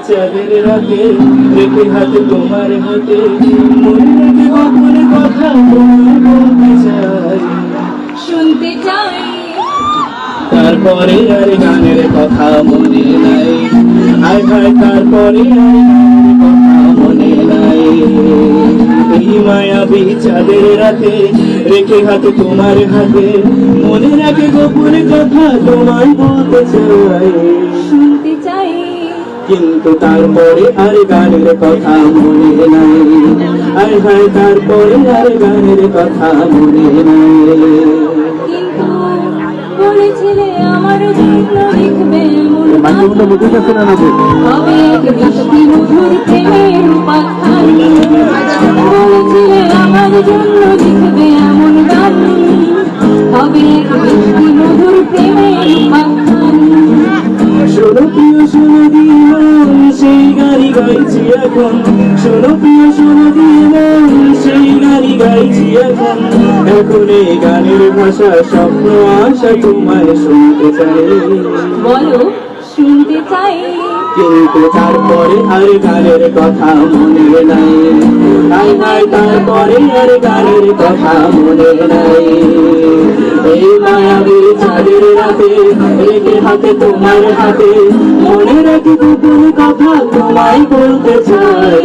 চাঁদের রাতে রেখে হাতে তোমার হাতে মনে রেখে গোপন কথা তোমায় বলতে চাই, শুনতে চাই। তারপরে আর গানের কথা মনে নাই, আয় ভাই তারপরে আর গানের কথা মনে নাই। এই মায়াবী চাঁদের রাতে রেখে হাতে তোমার হাতে মনে রাখে গোপন কথা তোমায় বলতে চাই, শুনতে চাই। কিন্তু তারপরে আর গানের কথা মনে নাই, আয় ভাই তারপরে আর গানের কথা মনে নাই। কিন্তু বলেছিলে আমার জন্য লিখবে এমন গান, হবে এক বৃষ্টি মধুর প্রেমের উপাখ্যান। বলেছিলে আমার জন্য লিখবে এমন গান, হবে এক বৃষ্টি মধুর প্রেমের উপাখ্যান। শোনো প্রিয় শোনো দিন সেই গাড়ি গাইছি এখন, শোনো প্রিয় শোনো দিন সেই গাড়ি গাইছি এখন। এখন এই গানের ভাষা স্বপ্ন আশা তোমায় শুনতে চাই, বলো শুনতে চাই। কিন্তু তারপরে আর গানের কথা মনে নাই, আয় হায় তারপরে আর গানের কথা মনে নাই। এই মায়াবী চাঁদের রাতে রেখে হাতে তোমার হাতে মনে রাখি গোপন কথা তোমায় বলতে চাই।